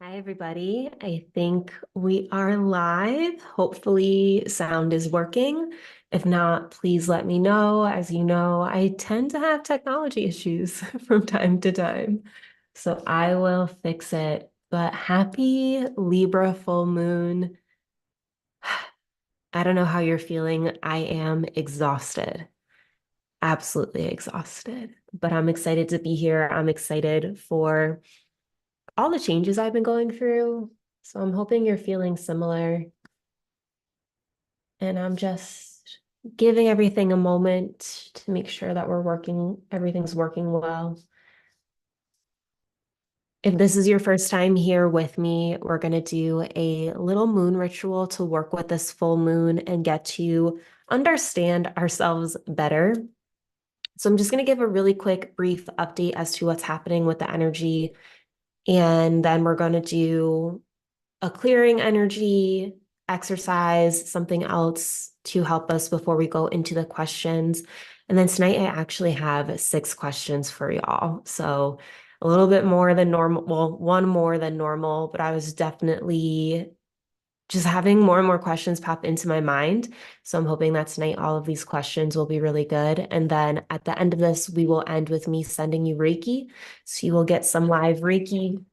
Hi, everybody. I think we are live. Hopefully, sound is working. If not, please let me know. As you know, I tend to have technology issues from time to time, so I will fix it. But happy Libra full moon. I don't know how you're feeling. I am exhausted, absolutely exhausted, but I'm excited to be here. I'm excited for all the changes I've been going through. So I'm hoping you're feeling similar. And I'm just giving everything a moment to make sure that everything's working well. If this is your first time here with me, we're going to do a little moon ritual to work with this full moon and get to understand ourselves better. So I'm just going to give a really quick, brief update as to what's happening with the energy. And then we're going to do a clearing energy exercise, something else to help us before we go into the questions. And then tonight, I actually have 6 questions for y'all. So a little bit more than normal. Well, one more than normal, but I was definitely just having more and more questions pop into my mind. So I'm hoping that tonight all of these questions will be really good. And then at the end of this, we will end with me sending you Reiki. So you will get some live Reiki.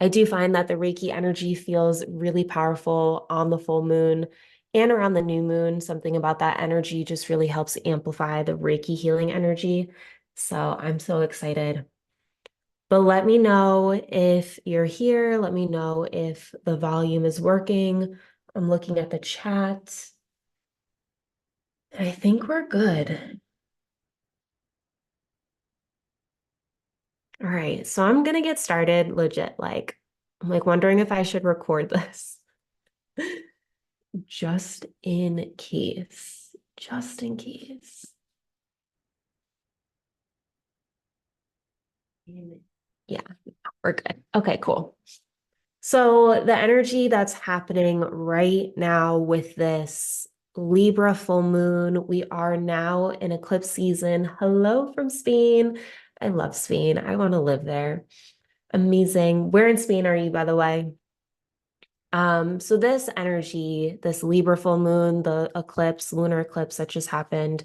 I do find that the Reiki energy feels really powerful on the full moon and around the new moon. Something about that energy just really helps amplify the Reiki healing energy. So I'm so excited. But let me know if you're here. Let me know if the volume is working. I'm looking at the chat. I think we're good. All right, so I'm gonna get started legit. I'm like wondering if I should record this. Just in case. Just in case. Yeah, we're good. Okay, cool. So the energy that's happening right now with this Libra full moon, we are now in eclipse season. Hello from Spain. I love Spain. I want to live there. Amazing. Where in Spain are you, by the way? So this energy, this Libra full moon, the eclipse, lunar eclipse that just happened,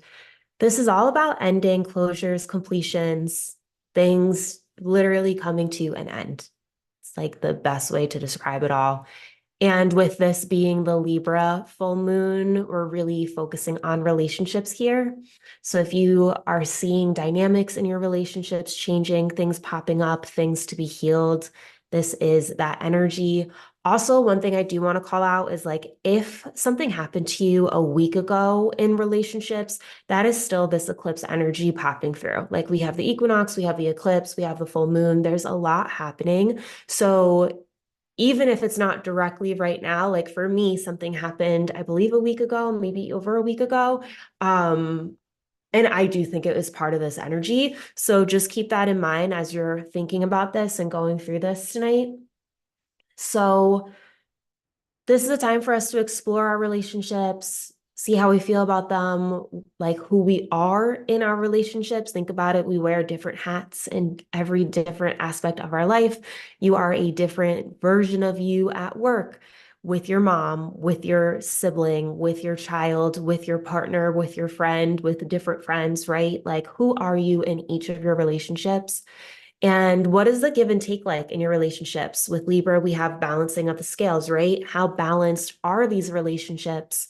this is all about ending, closures, completions, things literally coming to an end. It's like the best way to describe it all. And with this being the Libra full moon, we're really focusing on relationships here. So if you are seeing dynamics in your relationships changing, things popping up, things to be healed, this is that energy. Also, one thing I do want to call out is like if something happened to you a week ago in relationships, that is still this eclipse energy popping through. Like we have the equinox, we have the eclipse, we have the full moon. There's a lot happening. So even if it's not directly right now, like for me, something happened, I believe a week ago, maybe over a week ago. And I do think it was part of this energy. So just keep that in mind as you're thinking about this and going through this tonight. So this is a time for us to explore our relationships, see how we feel about them, like who we are in our relationships. Think about it. We wear different hats in every different aspect of our life. You are a different version of you at work, with your mom, with your sibling, with your child, with your partner, with your friend, with different friends, right? Like, who are you in each of your relationships? And what is the give and take like in your relationships? With Libra, we have balancing of the scales, right? How balanced are these relationships?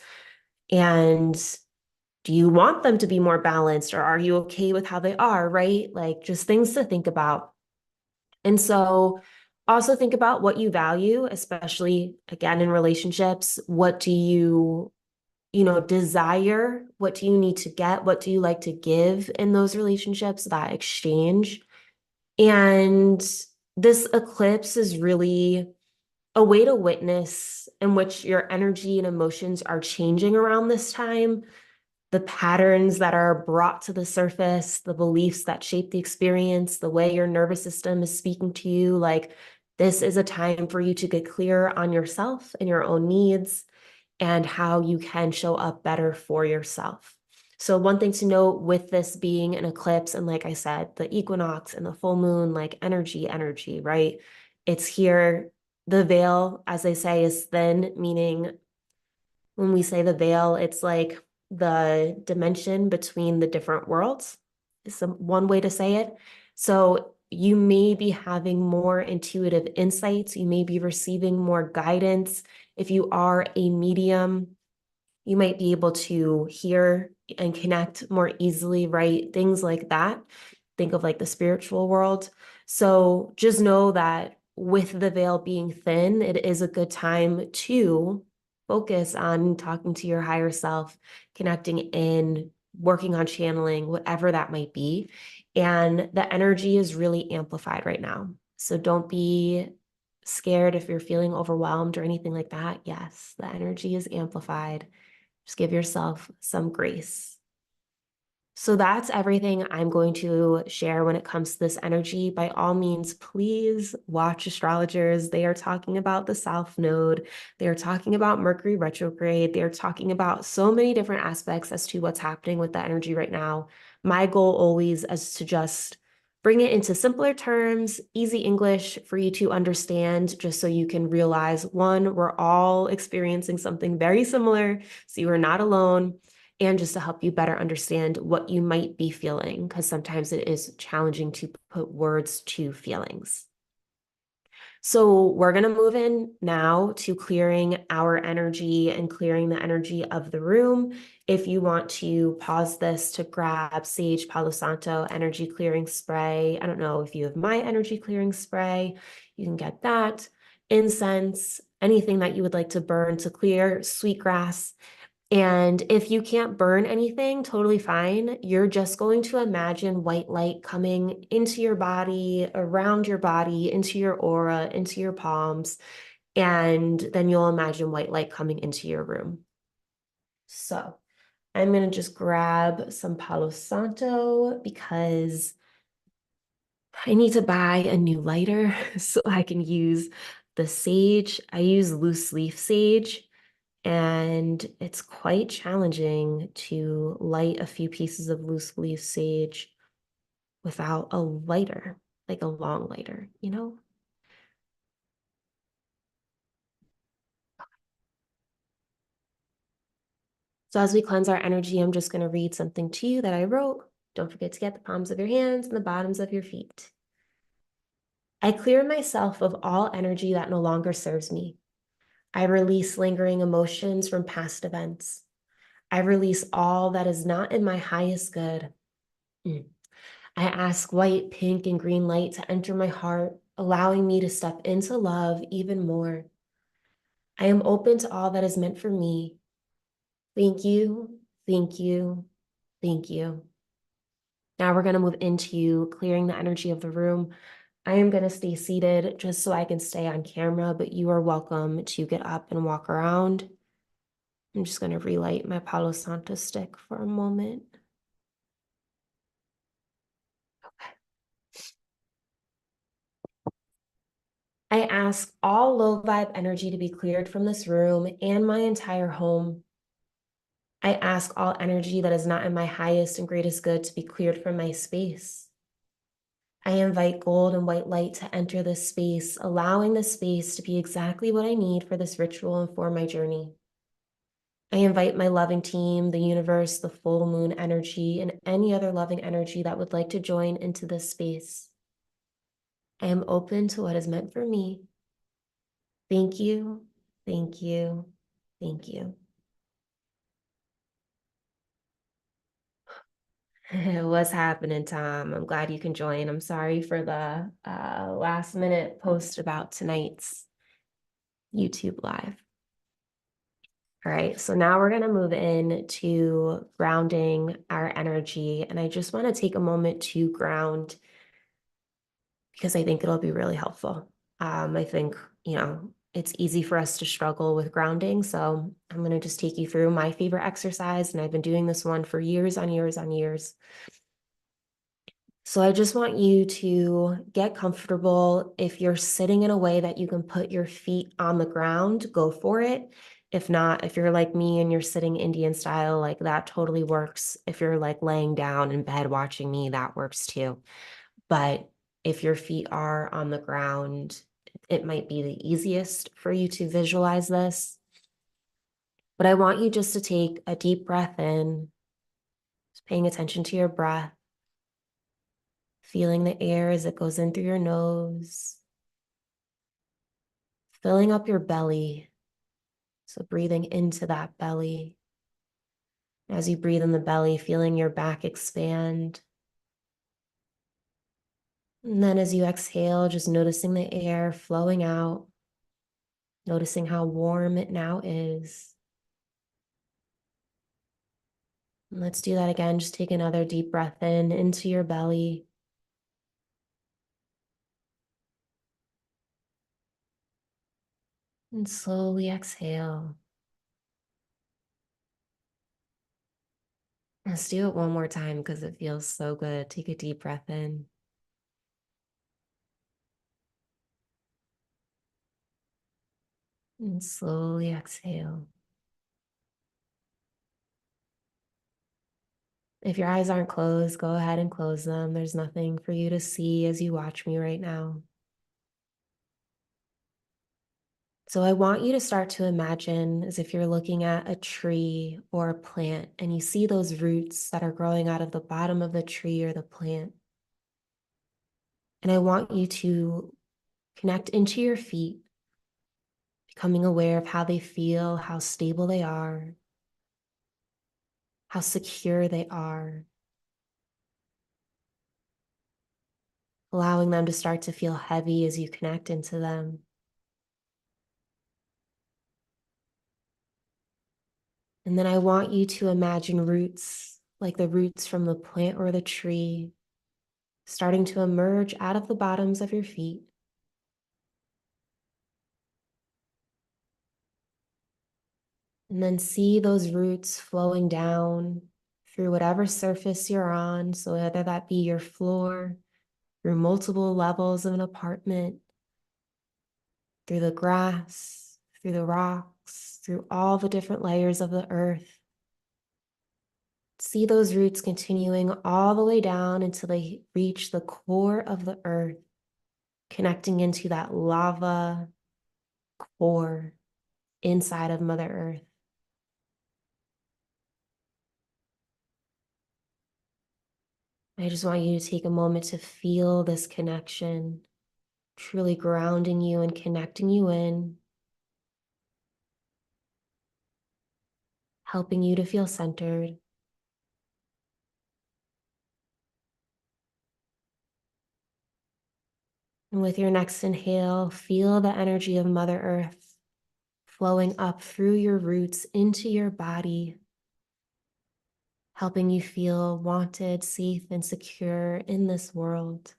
And do you want them to be more balanced, or are you okay with how they are, right? Like just things to think about. And so also think about what you value, especially again in relationships. What do you desire? What do you need to get? What do you like to give in those relationships, that exchange? And this eclipse is really a way to witness in which your energy and emotions are changing around this time, the patterns that are brought to the surface, the beliefs that shape the experience, the way your nervous system is speaking to you. Like, this is a time for you to get clear on yourself and your own needs and how you can show up better for yourself. So one thing to note with this being an eclipse, and like I said, the equinox and the full moon, like energy, right? It's here. The veil, as they say, is thin, meaning when we say the veil, it's like the dimension between the different worlds, is one way to say it. So you may be having more intuitive insights. You may be receiving more guidance. If you are a medium, you might be able to hear and connect more easily, right? Things like that. Think of like the spiritual world. So just know that with the veil being thin, it is a good time to focus on talking to your higher self, connecting in, working on channeling, whatever that might be. And the energy is really amplified right now. So don't be scared if you're feeling overwhelmed or anything like that. Yes, the energy is amplified. Just give yourself some grace. So that's everything I'm going to share when it comes to this energy. By all means, please watch astrologers. They are talking about the South Node. They are talking about Mercury retrograde. They are talking about so many different aspects as to what's happening with the energy right now. My goal always is to just bring it into simpler terms, easy English for you to understand, just so you can realize, one, we're all experiencing something very similar, so you are not alone, and just to help you better understand what you might be feeling, because sometimes it is challenging to put words to feelings. So we're going to move in now to clearing our energy and clearing the energy of the room. If you want to pause this to grab Sage Palo Santo energy clearing spray, I don't know if you have my energy clearing spray, you can get that. Incense, anything that you would like to burn to clear, sweetgrass. And if you can't burn anything, totally fine. You're just going to imagine white light coming into your body, around your body, into your aura, into your palms. And then you'll imagine white light coming into your room. So I'm going to just grab some Palo Santo because I need to buy a new lighter so I can use the sage. I use loose leaf sage. And it's quite challenging to light a few pieces of loose leaf sage without a lighter, like a long lighter, you know? So as we cleanse our energy, I'm just going to read something to you that I wrote. Don't forget to get the palms of your hands and the bottoms of your feet. I clear myself of all energy that no longer serves me. I release lingering emotions from past events. I release all that is not in my highest good. Mm. I ask white, pink, and green light to enter my heart, allowing me to step into love even more. I am open to all that is meant for me. Thank you, thank you, thank you. Now we're going to move into clearing the energy of the room. I am going to stay seated just so I can stay on camera, but you are welcome to get up and walk around. I'm just going to relight my Palo Santo stick for a moment. I ask all low vibe energy to be cleared from this room and my entire home. I ask all energy that is not in my highest and greatest good to be cleared from my space. I invite gold and white light to enter this space, allowing this space to be exactly what I need for this ritual and for my journey. I invite my loving team, the universe, the full moon energy, and any other loving energy that would like to join into this space. I am open to what is meant for me. Thank you, thank you, thank you. What's happening, Tom? I'm glad you can join. I'm sorry for the last minute post about tonight's YouTube live. All right, so now we're going to move in to grounding our energy. And I just want to take a moment to ground because I think it'll be really helpful. I think, it's easy for us to struggle with grounding. So I'm going to just take you through my favorite exercise. And I've been doing this one for years on years on years. So I just want you to get comfortable. If you're sitting in a way that you can put your feet on the ground, go for it. If not, if you're like me and you're sitting Indian style, like that totally works. If you're like laying down in bed watching me, that works too. But if your feet are on the ground, it might be the easiest for you to visualize this. But I want you just to take a deep breath in, just paying attention to your breath, feeling the air as it goes in through your nose, filling up your belly. So breathing into that belly. As you breathe in the belly, feeling your back expand. And then as you exhale, just noticing the air flowing out, noticing how warm it now is. And let's do that again. Just take another deep breath in into your belly. And slowly exhale. Let's do it one more time because it feels so good. Take a deep breath in. And slowly exhale. If your eyes aren't closed, go ahead and close them. There's nothing for you to see as you watch me right now. So I want you to start to imagine as if you're looking at a tree or a plant and you see those roots that are growing out of the bottom of the tree or the plant. And I want you to connect into your feet, becoming aware of how they feel, how stable they are, how secure they are, allowing them to start to feel heavy as you connect into them. And then I want you to imagine roots, like the roots from the plant or the tree, starting to emerge out of the bottoms of your feet. And then see those roots flowing down through whatever surface you're on. So whether that be your floor, through multiple levels of an apartment, through the grass, through the rocks, through all the different layers of the earth. See those roots continuing all the way down until they reach the core of the earth, connecting into that lava core inside of Mother Earth. I just want you to take a moment to feel this connection, truly grounding you and connecting you in, helping you to feel centered. And with your next inhale, feel the energy of Mother Earth flowing up through your roots into your body, helping you feel wanted, safe, and secure in this world.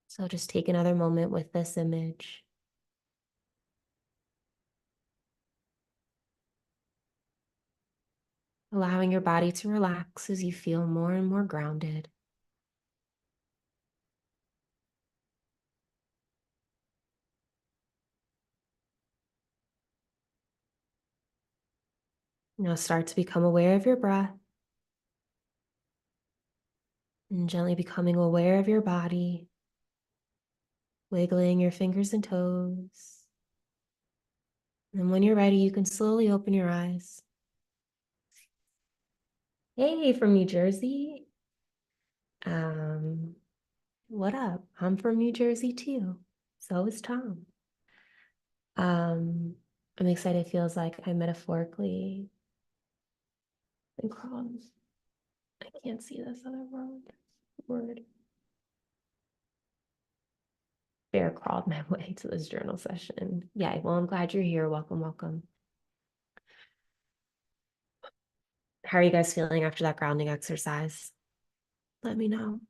So just take another moment with this image. Allowing your body to relax as you feel more and more grounded. Now start to become aware of your breath and gently becoming aware of your body, wiggling your fingers and toes. And when you're ready, you can slowly open your eyes. Hey, from New Jersey. Um, what up? I'm from New Jersey too. So is Tom. I'm excited. It feels like I metaphorically and crawled. I can't see this other word. Bear crawled my way to this journal session. Yeah, well, I'm glad you're here. Welcome, welcome. How are you guys feeling after that grounding exercise? Let me know.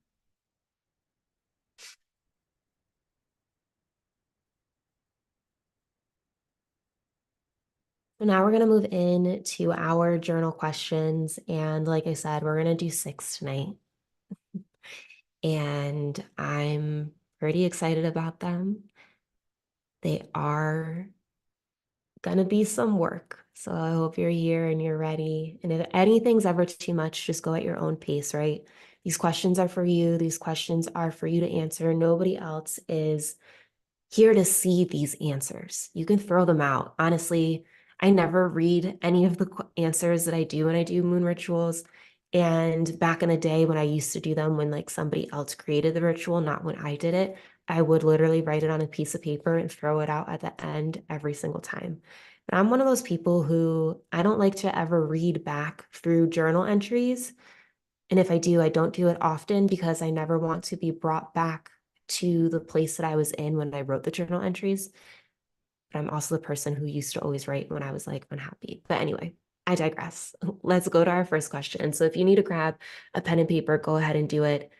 So now we're going to move in to our journal questions. And like I said, we're going to do 6 tonight. And I'm pretty excited about them. They are going to be some work. So I hope you're here and you're ready. And if anything's ever too much, just go at your own pace, right? These questions are for you. These questions are for you to answer. Nobody else is here to see these answers. You can throw them out. Honestly, I never read any of the answers that I do when I do moon rituals. And back in the day when I used to do them, when like somebody else created the ritual, not when I did it, I would literally write it on a piece of paper and throw it out at the end every single time. But I'm one of those people who I don't like to ever read back through journal entries. And if I do, I don't do it often because I never want to be brought back to the place that I was in when I wrote the journal entries. But I'm also the person who used to always write when I was like unhappy. But anyway, I digress. Let's go to our first question. So if you need to grab a pen and paper, go ahead and do it.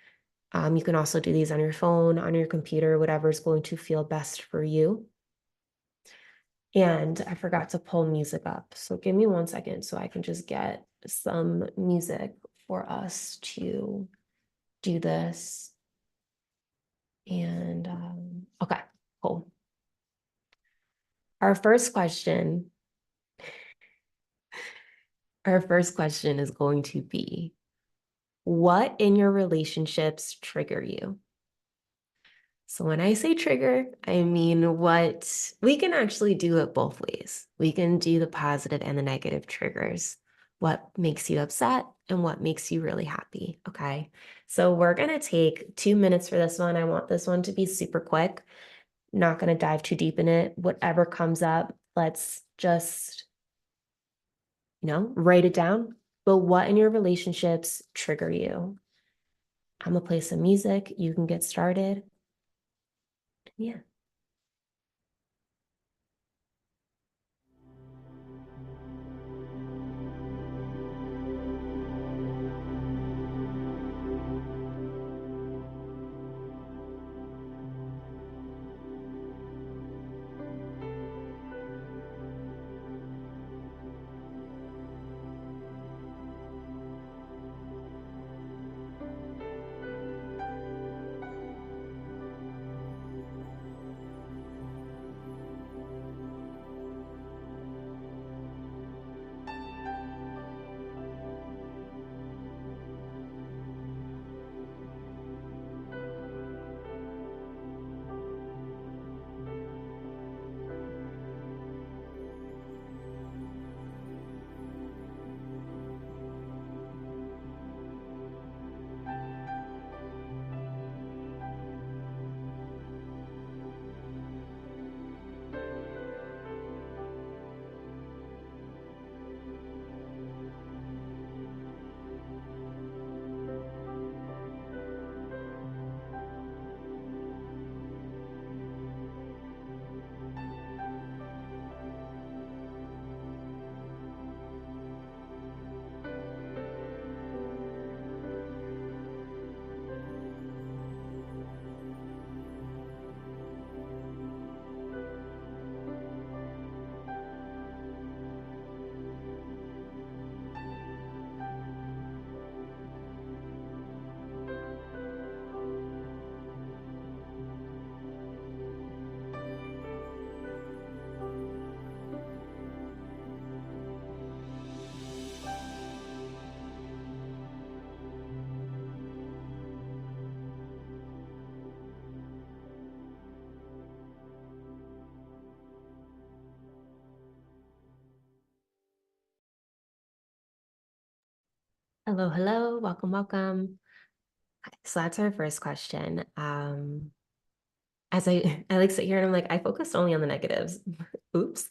You can also do these on your phone, on your computer, whatever is going to feel best for you. And I forgot to pull music up. So give me 1 second so I can just get some music for us to do this. And okay, cool. Our first question, is going to be, what in your relationships trigger you? So when I say trigger, I mean what we can actually do it both ways. We can do the positive and the negative triggers. What makes you upset and what makes you really happy. Okay. So we're going to take 2 minutes for this one. I want this one to be super quick. Not going to dive too deep in it. Whatever comes up, let's just, write it down. But what in your relationships trigger you? I'm going to play some music. You can get started. Yeah. Hello, hello. Welcome, welcome. So that's our first question. As I like sit here and I'm like, I focused only on the negatives. Oops.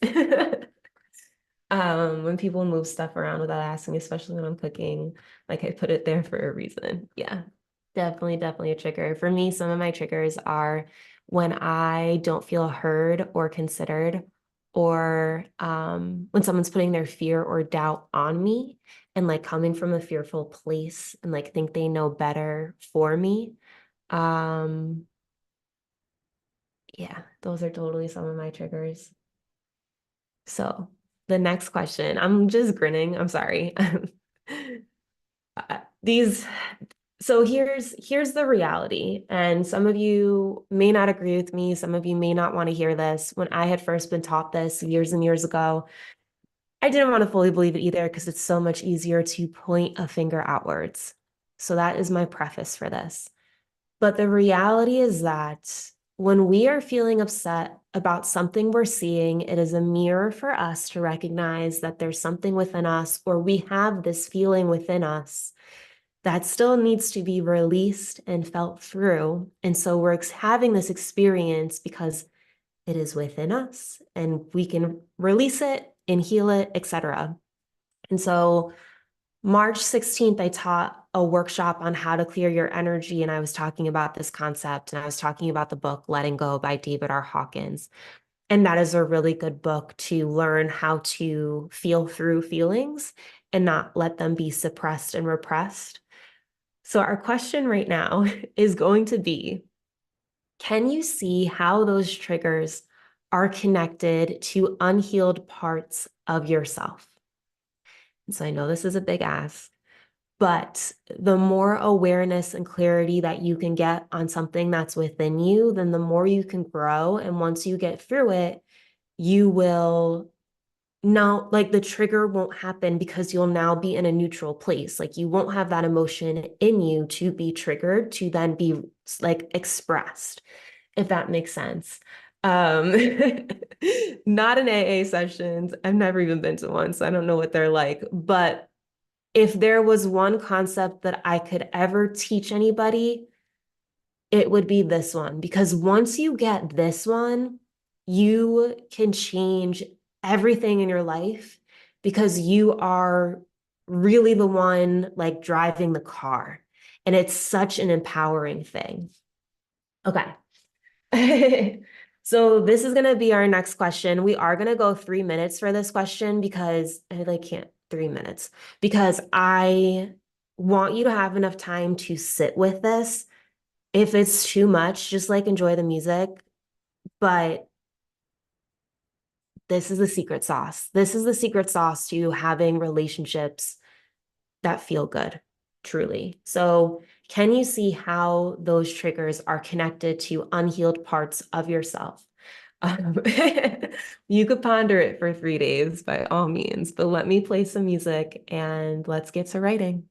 When people move stuff around without asking, especially when I'm cooking, like I put it there for a reason. Yeah, definitely a trigger. For me, some of my triggers are when I don't feel heard or considered, or when someone's putting their fear or doubt on me and like coming from a fearful place and like think they know better for me. Um, yeah, those are totally some of my triggers. So the next question, I'm just grinning. I'm sorry. These, so here's the reality. And some of you may not agree with me. Some of you may not want to hear this. When I had first been taught this years and years ago, I didn't want to fully believe it either because it's so much easier to point a finger outwards. So that is my preface for this. But the reality is that when we are feeling upset about something we're seeing, it is a mirror for us to recognize that there's something within us, or we have this feeling within us that still needs to be released and felt through. And so we're having this experience because it is within us and we can release it and heal it, etc. And so March 16th, I taught a workshop on how to clear your energy. And I was talking about this concept, and I was talking about the book Letting Go by David R. Hawkins. And that is a really good book to learn how to feel through feelings and not let them be suppressed and repressed. So our question right now is going to be, can you see how those triggers are connected to unhealed parts of yourself? And so I know this is a big ask, but the more awareness and clarity that you can get on something that's within you, then the more you can grow. And once you get through it, you will now, like, the trigger won't happen because you'll now be in a neutral place. Like, you won't have that emotion in you to be triggered to then be like expressed, if that makes sense. Um, not in AA sessions. I've never even been to one, so I don't know what they're like. But if there was one concept that I could ever teach anybody, it would be this one. Because once you get this one, you can change everything in your life because you are really the one like driving the car. And it's such an empowering thing. Okay. So this is going to be our next question. We are going to go 3 minutes for this question because I like can't 3 minutes because I want you to have enough time to sit with this. If it's too much, just like enjoy the music. But this is the secret sauce. This is the secret sauce to having relationships that feel good, truly. So can you see how those triggers are connected to unhealed parts of yourself? Um, you could ponder it for 3 days by all means, but let me play some music and let's get to writing.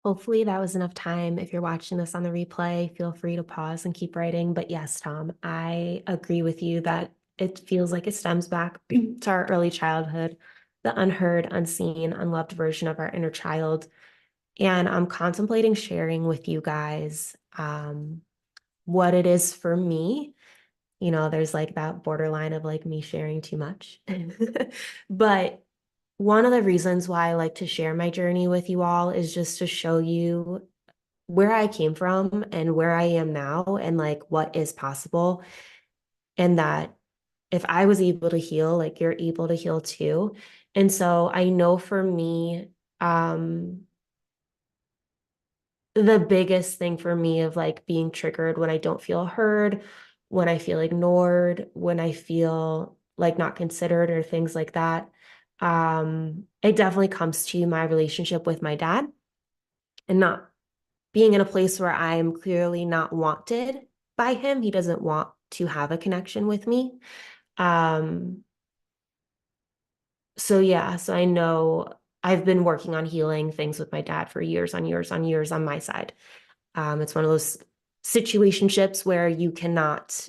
Hopefully that was enough time. If you're watching this on the replay, feel free to pause and keep writing. But yes, Tom, I agree with you that it feels like it stems back to our early childhood, the unheard, unseen, unloved version of our inner child. And I'm contemplating sharing with you guys what it is for me. You know, there's like that borderline of like me sharing too much. But one of the reasons why I like to share my journey with you all is just to show you where I came from and where I am now and like what is possible. And that if I was able to heal, like you're able to heal too. And so I know for me, the biggest thing for me of like being triggered when I don't feel heard, when I feel ignored, when I feel like not considered or things like that. It definitely comes to my relationship with my dad and not being in a place where I am clearly not wanted by him. He doesn't want to have a connection with me. Um, so yeah, so I know I've been working on healing things with my dad for years on years on years on my side. It's one of those situationships where you cannot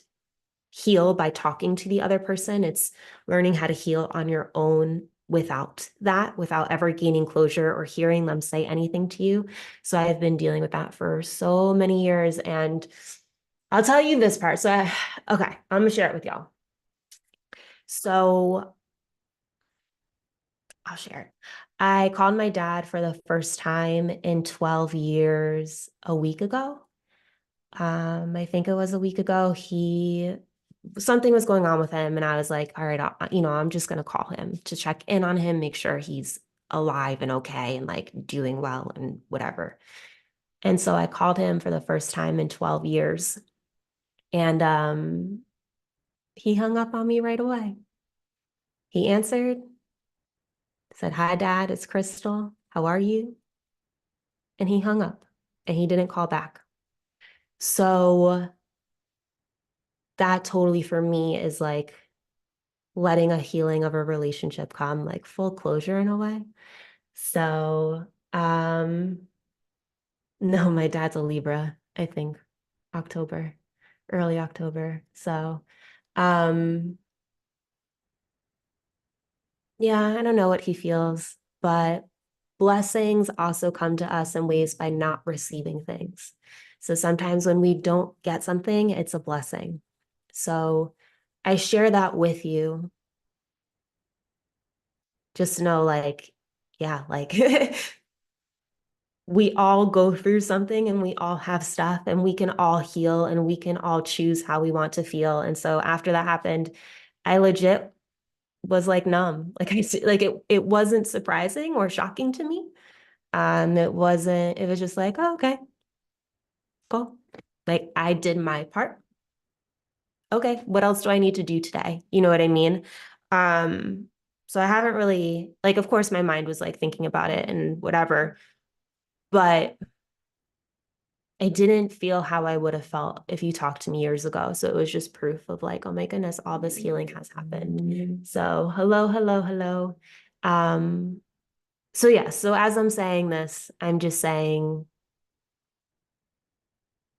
heal by talking to the other person. It's learning how to heal on your own without that, without ever gaining closure or hearing them say anything to you. So I've been dealing with that for so many years. And I'll tell you this part. Okay, I'm gonna share it with y'all. So I'll share it. I called my dad for the first time in 12 years a week ago. I think it was a week ago. Something was going on with him, and I was like, all right, I'm just gonna call him to check in on him, make sure he's alive and okay and like doing well and whatever. And so I called him for the first time in 12 years, and he hung up on me right away. He answered, said, "Hi, Dad, it's Crystal. How are you?" And he hung up, and he didn't call back. So that totally for me is like letting a healing of a relationship come, like full closure in a way. So, no, my dad's a Libra, I think, October, early October. So, um, yeah, I don't know what he feels, but blessings also come to us in ways by not receiving things. So sometimes when we don't get something, it's a blessing. So I share that with you just to know, like, yeah, like we all go through something and we all have stuff and we can all heal and we can all choose how we want to feel. And so after that happened, I legit was like numb. It wasn't surprising or shocking to me. It was just like, oh, okay, cool. Like I did my part. Okay, what else do I need to do today? You know what I mean? Um, so I haven't really, like, of course, my mind was like thinking about it and whatever, but I didn't feel how I would have felt if you talked to me years ago. So it was just proof of like, oh my goodness, all this healing has happened. So hello, hello, hello. Um, so yeah, so as I'm saying this, I'm just saying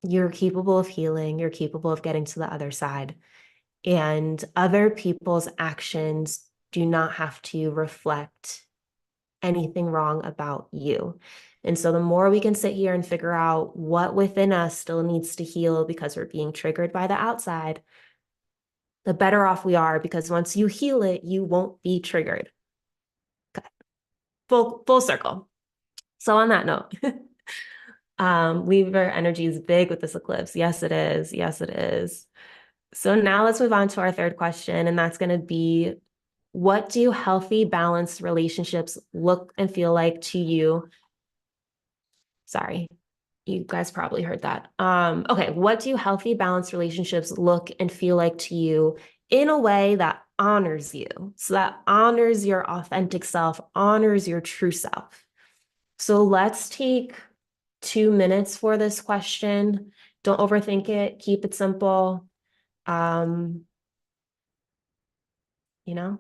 you're capable of healing, you're capable of getting to the other side. And other people's actions do not have to reflect anything wrong about you. And so the more we can sit here and figure out what within us still needs to heal because we're being triggered by the outside, the better off we are, because once you heal it, you won't be triggered. Okay. Full circle. So on that note, Libra energy is big with this eclipse. Yes, it is. Yes, it is. So now let's move on to our third question, and that's going to be, what do healthy, balanced relationships look and feel like to you? Sorry, you guys probably heard that. Okay, what do healthy, balanced relationships look and feel like to you in a way that honors you? So that honors your authentic self, honors your true self. So let's take 2 minutes for this question. Don't overthink it. Keep it simple. Um, you know,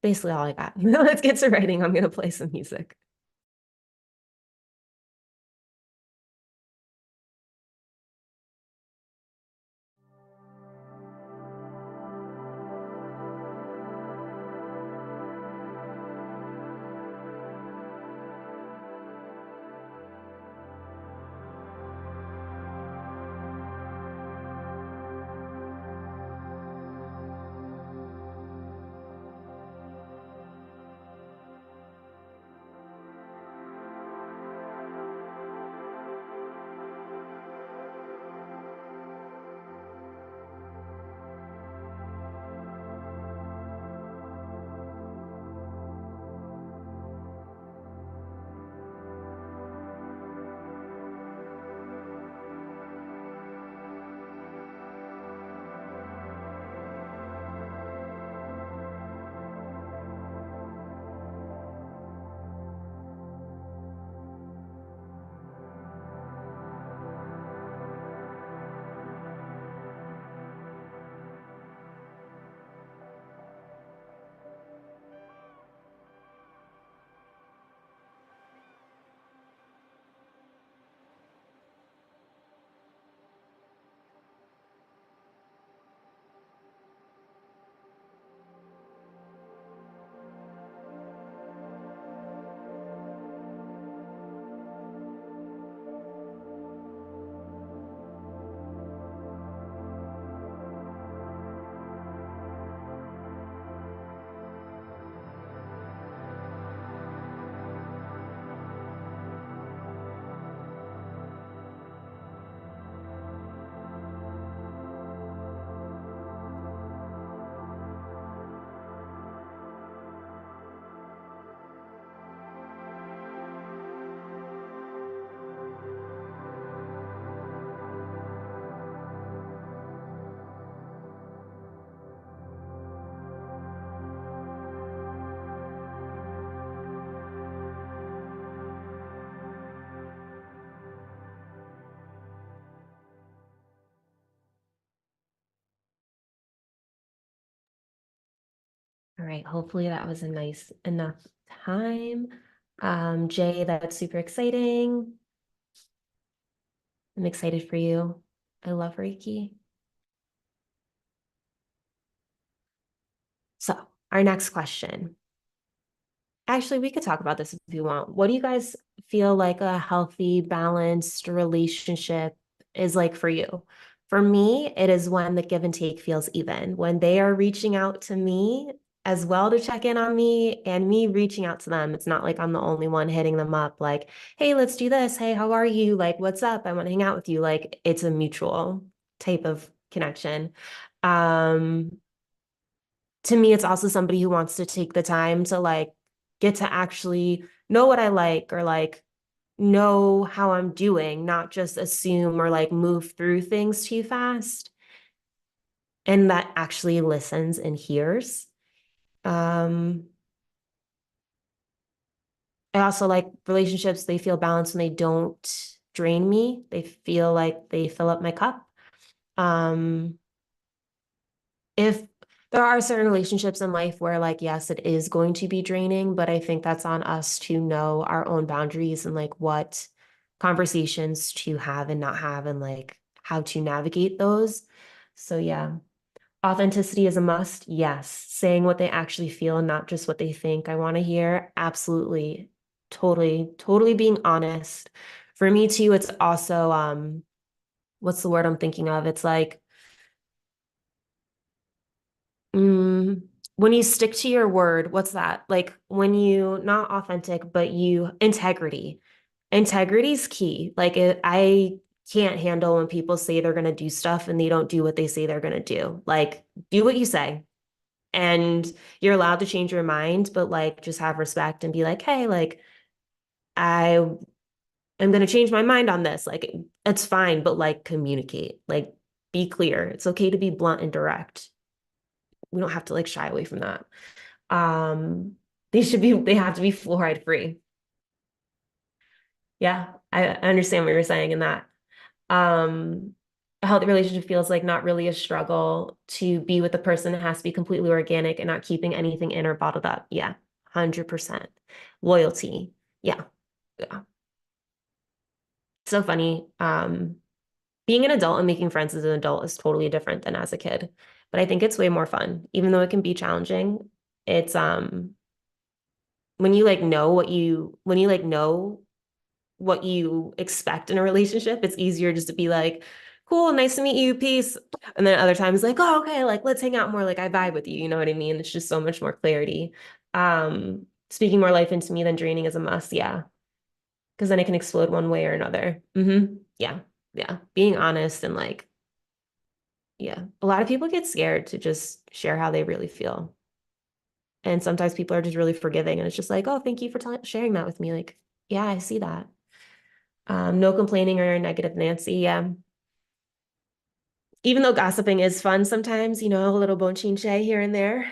basically all I got. Let's get to writing. I'm gonna play some music. All right, hopefully that was a nice enough time. Jay, that's super exciting. I'm excited for you. I love Reiki. So our next question. Actually, we could talk about this if you want. What do you guys feel like a healthy, balanced relationship is like for you? For me, it is when the give and take feels even, when they are reaching out to me as well to check in on me and me reaching out to them. It's not like I'm the only one hitting them up, like, hey, let's do this. Hey, how are you? Like, what's up? I want to hang out with you. Like, it's a mutual type of connection. Um, to me, it's also somebody who wants to take the time to like get to actually know what I like or like know how I'm doing, not just assume or like move through things too fast. And that actually listens and hears. Um, I also like relationships, they feel balanced when they don't drain me. They feel like they fill up my cup. Um, if there are certain relationships in life where like yes it is going to be draining, but I think that's on us to know our own boundaries and like what conversations to have and not have and like how to navigate those. So yeah, authenticity is a must. Yes, saying what they actually feel and not just what they think I want to hear, absolutely. Totally being honest. For me too, it's also what's the word I'm thinking of, it's like Mm, when you stick to your word, what's that? Like when you, not authentic, but you, integrity. Integrity is key. Like I can't handle when people say they're going to do stuff and they don't do what they say they're going to do. Like do what you say. And you're allowed to change your mind, but like just have respect and be like, hey, like I am going to change my mind on this. Like it's fine, but like communicate, like be clear. It's okay to be blunt and direct. We don't have to like shy away from that. Um, they have to be fluoride free. Yeah, I understand what you're saying in that. Um, a healthy relationship feels like not really a struggle to be with the person. It has to be completely organic and not keeping anything in or bottled up. Yeah, 100%. Loyalty. Yeah, yeah. So funny. Being an adult and making friends as an adult is totally different than as a kid. But I think it's way more fun, even though it can be challenging. It's when you like know what you when you like know what you expect in a relationship, it's easier just to be like, cool, nice to meet you, peace. And then other times like, oh, okay, like let's hang out more, like I vibe with you, you know what I mean? It's just so much more clarity. Speaking more life into me than draining is a must, yeah. Because then it can explode one way or another. Yeah, yeah. Being honest and like, yeah. A lot of people get scared to just share how they really feel. And sometimes people are just really forgiving and it's just like, oh, thank you for sharing that with me. Like, yeah, I see that. No complaining or negative Nancy. Yeah. Even though gossiping is fun sometimes, you know, a little bon chin here and there.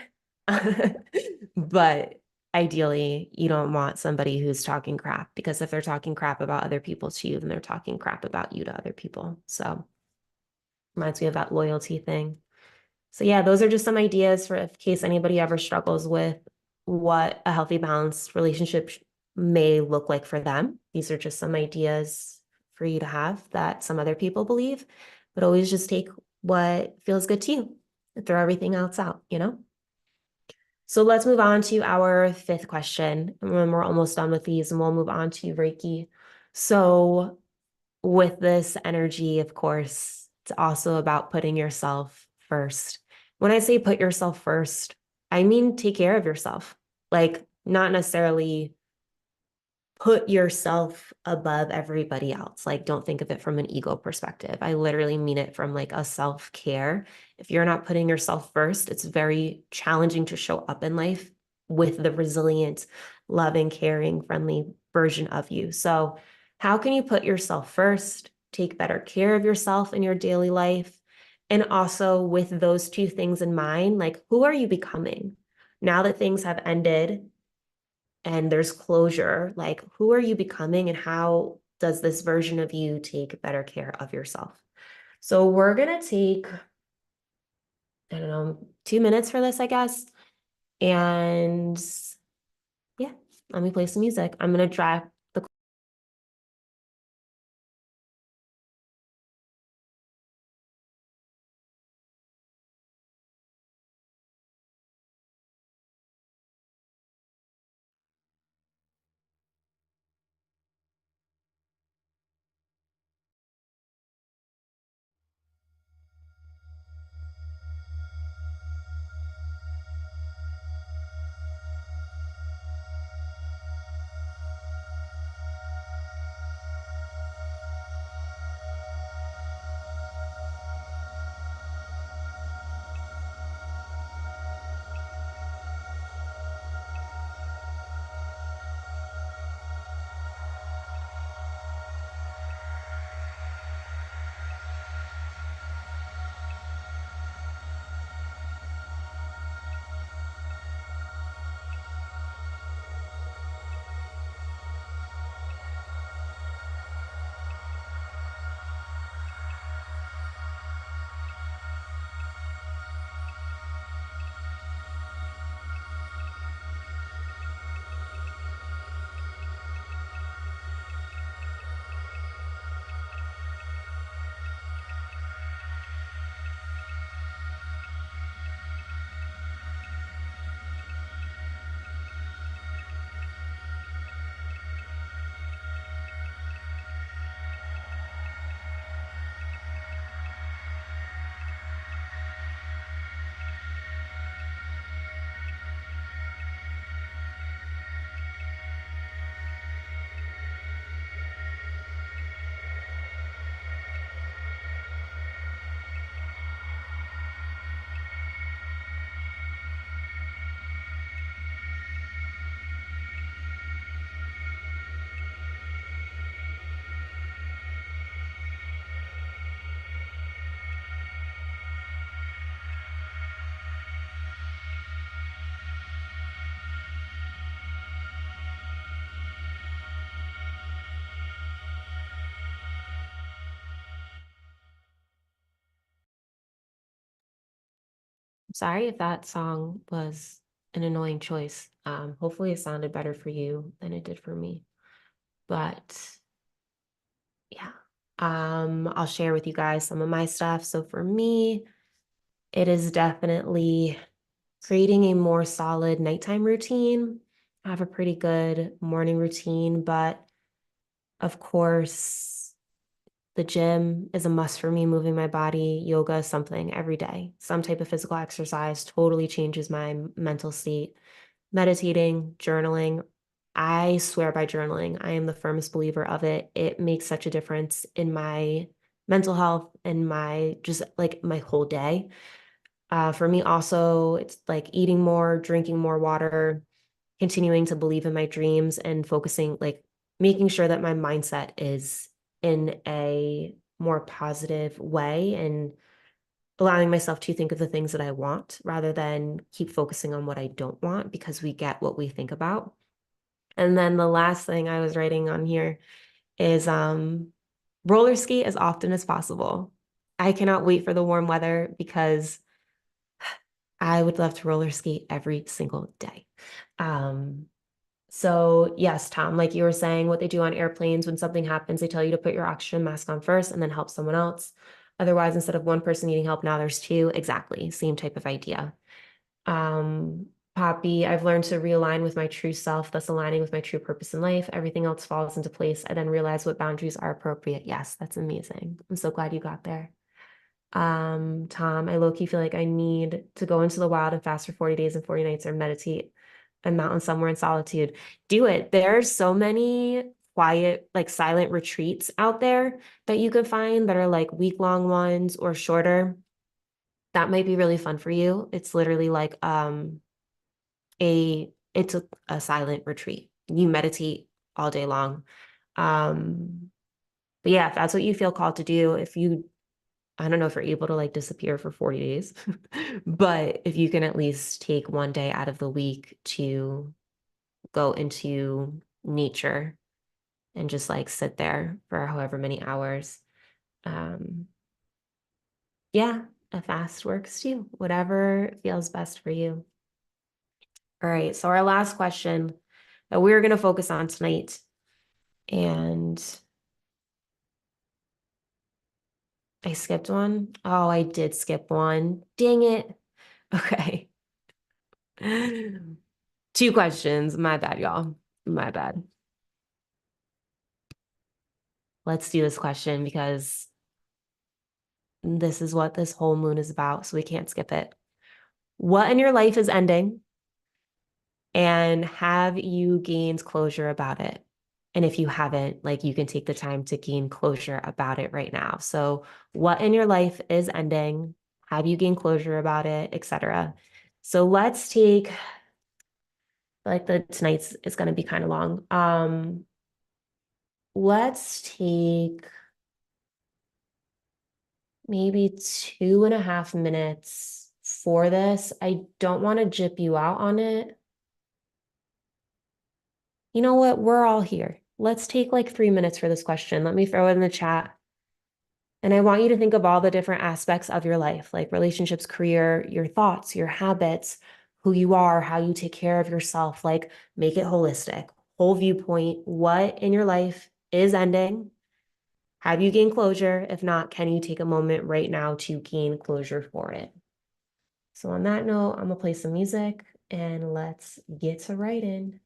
But ideally, you don't want somebody who's talking crap because if they're talking crap about other people to you, then they're talking crap about you to other people. So reminds me of that loyalty thing. So yeah, those are just some ideas for in case anybody ever struggles with what a healthy, balanced relationship may look like for them. These are just some ideas for you to have that some other people believe, but always just take what feels good to you and throw everything else out, you know? So let's move on to our fifth question. And when we're almost done with these, and we'll move on to Reiki. So with this energy, of course, it's also about putting yourself first. When I say put yourself first, I mean take care of yourself. Like, not necessarily put yourself above everybody else. Like, don't think of it from an ego perspective. I literally mean it from like a self-care. If you're not putting yourself first, it's very challenging to show up in life with the resilient, loving, caring, friendly version of you. So, how can you put yourself first, take better care of yourself in your daily life? And also, with those two things in mind, like, who are you becoming? Now that things have ended, and there's closure, like who are you becoming and how does this version of you take better care of yourself? So we're going to take, I don't know, 2 minutes for this, I guess. And yeah, let me play some music. I'm going to drop the. Sorry if that song was an annoying choice. Hopefully it sounded better for you than it did for me. But yeah, I'll share with you guys some of my stuff. So for me, it is definitely creating a more solid nighttime routine. I have a pretty good morning routine, but of course, the gym is a must for me, moving my body. Yoga is something every day. Some type of physical exercise totally changes my mental state. Meditating, journaling. I swear by journaling. I am the firmest believer of it. It makes such a difference in my mental health and my just like my whole day. For me, also, it's like eating more, drinking more water, continuing to believe in my dreams and focusing, like making sure that my mindset is in a more positive way and allowing myself to think of the things that I want rather than keep focusing on what I don't want because we get what we think about. And then the last thing I was writing on here is roller skate as often as possible. I cannot wait for the warm weather because I would love to roller skate every single day. Um, so yes, Tom, like you were saying, what they do on airplanes when something happens, they tell you to put your oxygen mask on first and then help someone else. Otherwise, instead of one person needing help, now there's two. Exactly, same type of idea. Um, Poppy, I've learned to realign with my true self, thus aligning with my true purpose in life. Everything else falls into place. I then realize what boundaries are appropriate. Yes, that's amazing. I'm so glad you got there. Tom, I low-key feel like I need to go into the wild and fast for 40 days and 40 nights or meditate a mountain somewhere in solitude. Do it. There's so many quiet, like silent retreats out there that you can find that are like week-long ones or shorter. That might be really fun for you. It's literally like it's a silent retreat. You meditate all day long. Um, but yeah, if that's what you feel called to do, if you I don't know if you're able to like disappear for 40 days, but if you can at least take one day out of the week to go into nature and just like sit there for however many hours. Um, yeah, a fast works too, whatever feels best for you. All right, so our last question that we're going to focus on tonight, and I skipped one. Oh, I did skip one. Dang it. Okay. 2 questions. My bad, y'all. My bad. Let's do this question because this is what this whole moon is about, so we can't skip it. What in your life is ending, and have you gained closure about it? And if you haven't, like, you can take the time to gain closure about it right now. So what in your life is ending? Have you gained closure about it, etc.? So let's take, like, the tonight's is going to be kind of long. Let's take maybe 2.5 minutes for this. I don't want to jip you out on it. You know what? We're all here. Let's take like 3 minutes for this question. Let me throw it in the chat. And I want you to think of all the different aspects of your life, like relationships, career, your thoughts, your habits, who you are, how you take care of yourself. Like, make it holistic, whole viewpoint. What in your life is ending? Have you gained closure? If not, can you take a moment right now to gain closure for it? So on that note, I'm gonna play some music and let's get to writing.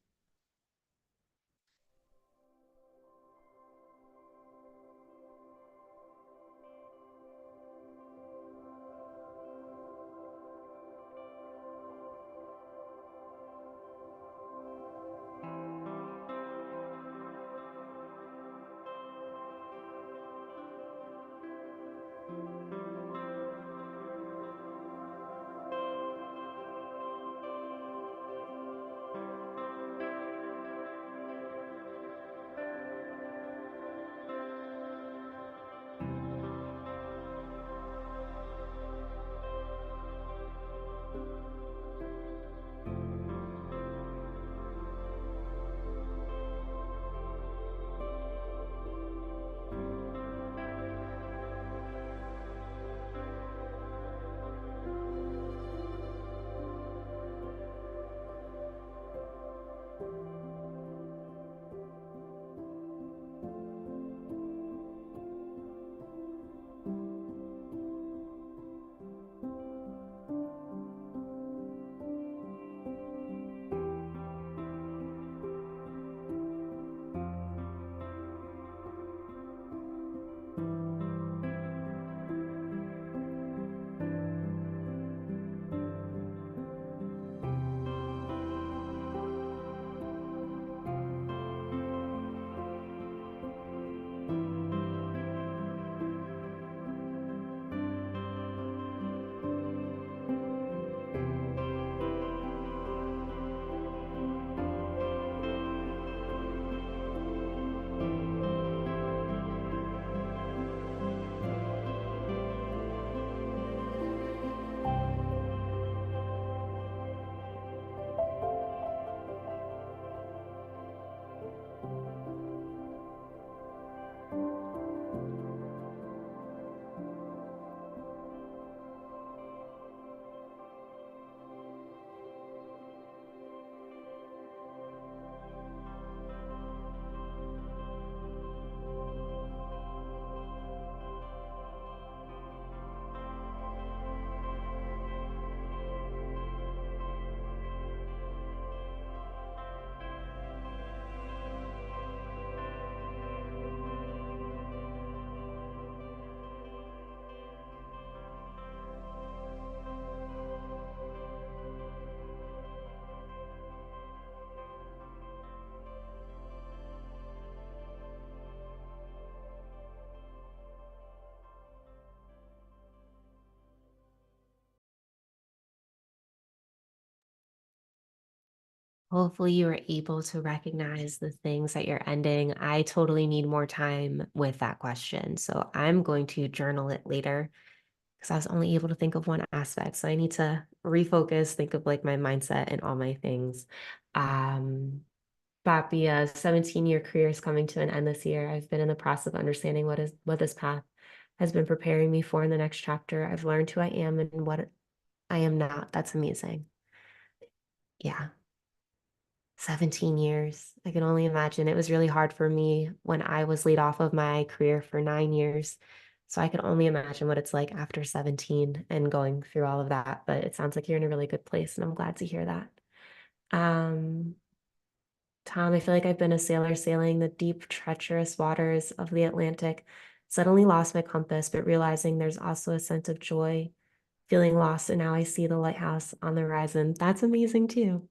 Hopefully you were able to recognize the things that you're ending. I totally need more time with that question. So I'm going to journal it later because I was only able to think of one aspect. So I need to refocus, think of like my mindset and all my things. But the 17-year career is coming to an end this year. I've been in the process of understanding what this path has been preparing me for in the next chapter. I've learned who I am and what I am not. That's amazing. Yeah. 17 years. I can only imagine. It was really hard for me when I was laid off of my career for 9 years. So I can only imagine what it's like after 17 and going through all of that. But it sounds like you're in a really good place, and I'm glad to hear that. Um, Tom, I feel like I've been a sailor sailing the deep, treacherous waters of the Atlantic, suddenly lost my compass, but realizing there's also a sense of joy, feeling lost, and now I see the lighthouse on the horizon. That's amazing too.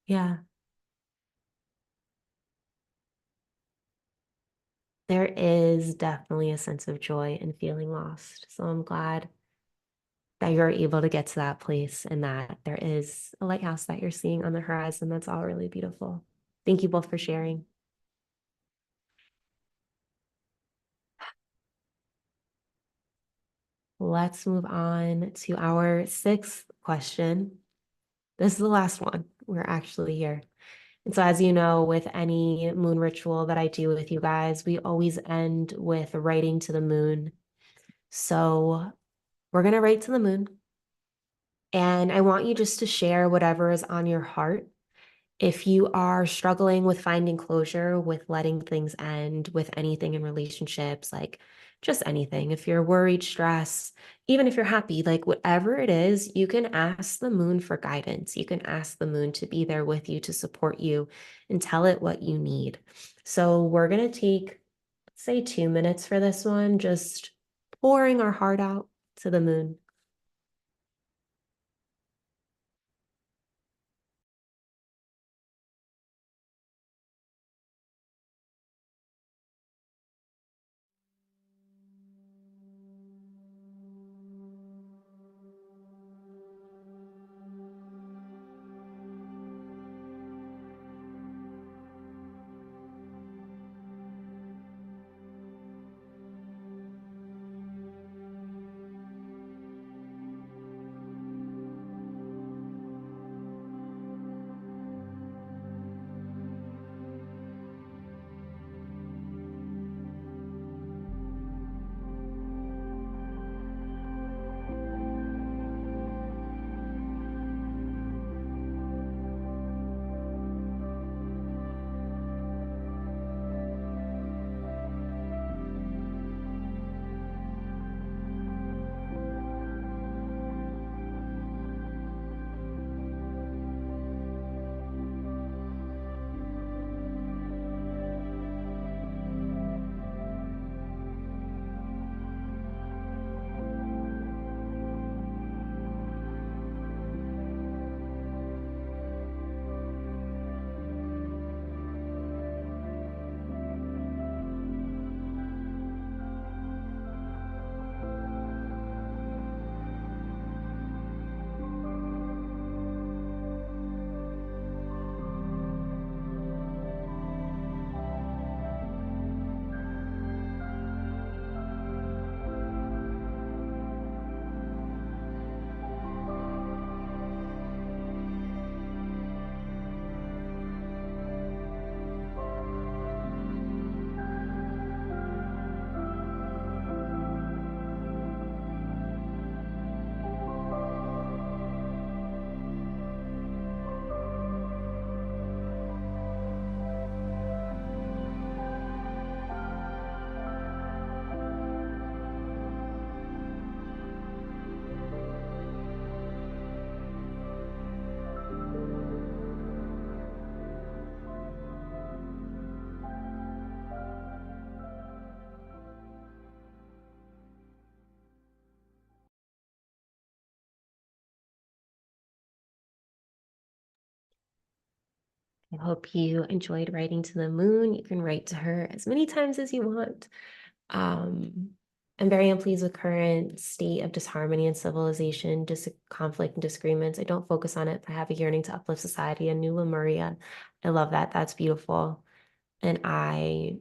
Yeah. There is definitely a sense of joy in feeling lost. So I'm glad that you're able to get to that place and that there is a lighthouse that you're seeing on the horizon. That's all really beautiful. Thank you both for sharing. Let's move on to our sixth question. This is the last one. We're actually here. And so, as you know, with any moon ritual that I do with you guys, we always end with writing to the moon. So, we're going to write to the moon. And I want you just to share whatever is on your heart. If you are struggling with finding closure, with letting things end, with anything in relationships, like just anything, if you're worried, stressed, even if you're happy, like whatever it is, you can ask the moon for guidance. You can ask the moon to be there with you, to support you, and tell it what you need. So we're going to take, say, 2 minutes for this one, just pouring our heart out to the moon. I hope you enjoyed writing to the moon. You can write to her as many times as you want. Um, I'm very unpleased with current state of disharmony and civilization, conflict and disagreements. I don't focus on it, but I have a yearning to uplift society and new Lemuria. I love that. That's beautiful. And I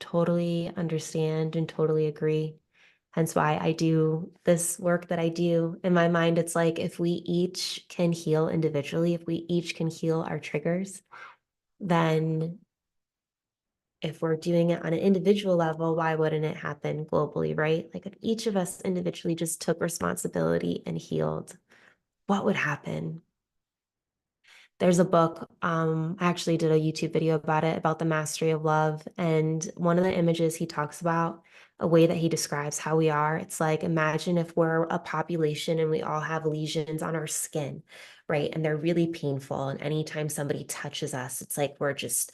totally understand and totally agree. Hence why I do this work that I do. In my mind, it's like if we each can heal individually, if we each can heal our triggers, then if we're doing it on an individual level, why wouldn't it happen globally, right? Like if each of us individually just took responsibility and healed, what would happen? There's a book, I actually did a YouTube video about it, about the mastery of love. And one of the images he talks about, a way that he describes how we are, it's like, imagine if we're a population and we all have lesions on our skin, right? And they're really painful. And anytime somebody touches us, it's like we're just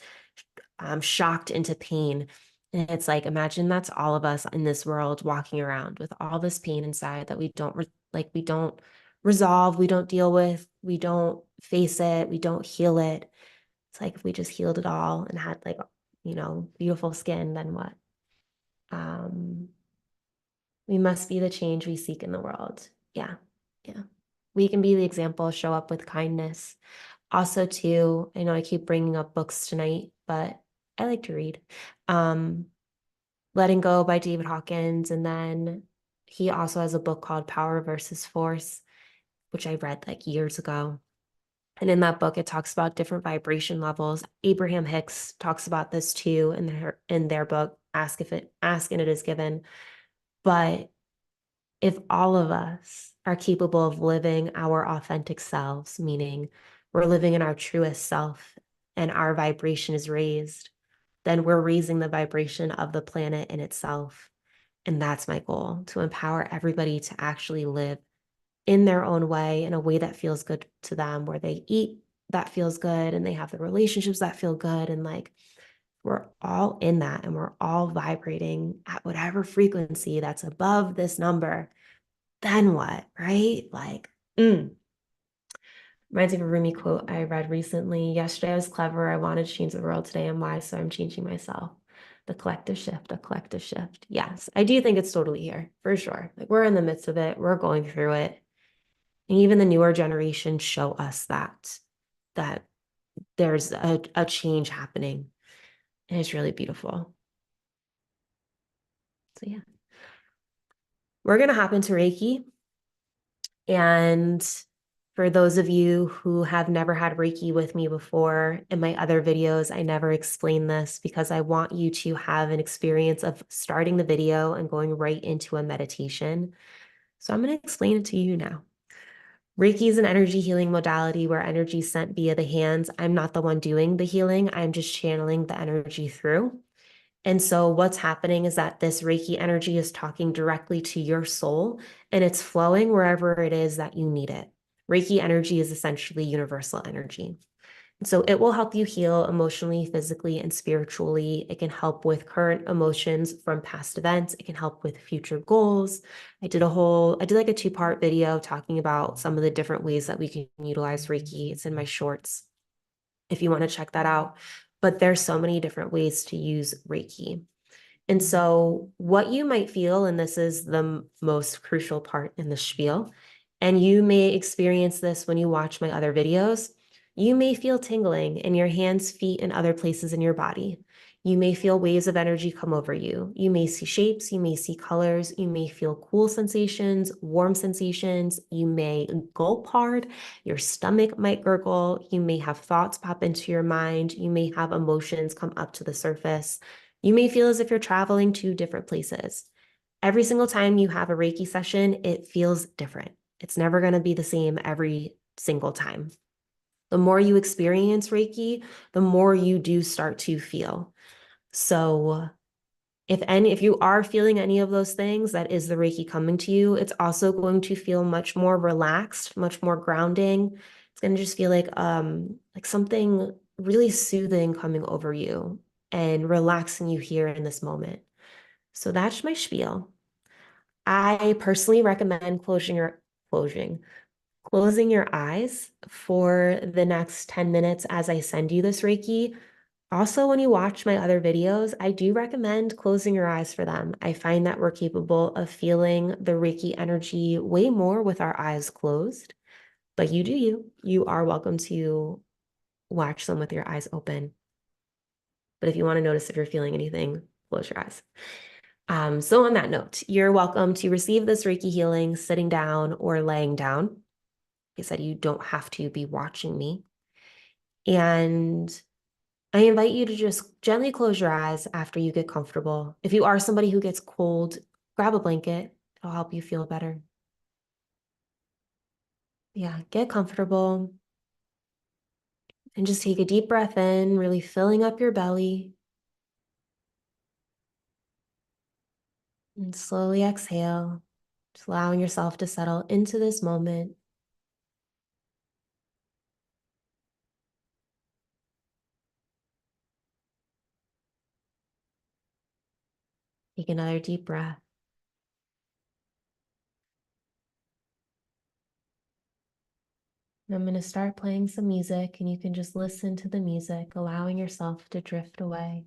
shocked into pain. And it's like, imagine that's all of us in this world walking around with all this pain inside that we don't we don't resolve, we don't deal with, we don't face it, we don't heal it. It's like if we just healed it all and had like, beautiful skin, then what? Um, we must be the change we seek in the world. Yeah. Yeah. We can be the example, show up with kindness. Also, too, I know I keep bringing up books tonight, but I like to read. Um, Letting Go by David Hawkins. And then he also has a book called Power versus Force, which I read like years ago. And in that book, it talks about different vibration levels. Abraham Hicks talks about this too in their book, Ask and It Is Given. But if all of us are capable of living our authentic selves, meaning we're living in our truest self and our vibration is raised, then we're raising the vibration of the planet in itself. And that's my goal, to empower everybody to actually live in their own way, in a way that feels good to them, where they eat that feels good and they have the relationships that feel good. And like, we're all in that and we're all vibrating at whatever frequency that's above this number. Then what, right? Like, reminds me of a Rumi quote I read recently. Yesterday I was clever. I wanted to change the world. Today I'm wise, so I'm changing myself. The collective shift, the collective shift. Yes, I do think it's totally here, for sure. Like, we're in the midst of it. We're going through it. And even the newer generations show us that there's a change happening. And it's really beautiful. So yeah. We're gonna hop into Reiki. And for those of you who have never had Reiki with me before, in my other videos, I never explain this because I want you to have an experience of starting the video and going right into a meditation. So I'm going to explain it to you now. Reiki is an energy healing modality where energy is sent via the hands. I'm not the one doing the healing. I'm just channeling the energy through. And so what's happening is that this Reiki energy is talking directly to your soul and it's flowing wherever it is that you need it. Reiki energy is essentially universal energy. So it will help you heal emotionally, physically, and spiritually. It can help with current emotions from past events. It can help with future goals. I did like a 2-part video talking about some of the different ways that we can utilize Reiki. It's in my shorts if you want to check that out. But there's so many different ways to use Reiki. And so what you might feel, and this is the most crucial part in the spiel, and you may experience this when you watch my other videos, you may feel tingling in your hands, feet, and other places in your body. You may feel waves of energy come over you. You may see shapes, you may see colors, you may feel cool sensations, warm sensations, you may gulp hard, your stomach might gurgle, you may have thoughts pop into your mind, you may have emotions come up to the surface. You may feel as if you're traveling to different places. Every single time you have a Reiki session, it feels different. It's never going to be the same every single time. The more you experience Reiki, the more you do start to feel. So if you are feeling any of those things, that is the Reiki coming to you. It's also going to feel much more relaxed, much more grounding. It's going to just feel like something really soothing coming over you and relaxing you here in this moment. So that's my spiel. I personally recommend closing your eyes for the next 10 minutes as I send you this Reiki. Also, when you watch my other videos, I do recommend closing your eyes for them. I find that we're capable of feeling the Reiki energy way more with our eyes closed, but you do you. You are welcome to watch them with your eyes open. But if you want to notice if you're feeling anything, close your eyes. So on that note, you're welcome to receive this Reiki healing sitting down or laying down. Like I said, you don't have to be watching me. And I invite you to just gently close your eyes after you get comfortable. If you are somebody who gets cold, grab a blanket. It'll help you feel better. Yeah, get comfortable. And just take a deep breath in, really filling up your belly. And slowly exhale, just allowing yourself to settle into this moment. Take another deep breath. I'm going to start playing some music, and you can just listen to the music, allowing yourself to drift away.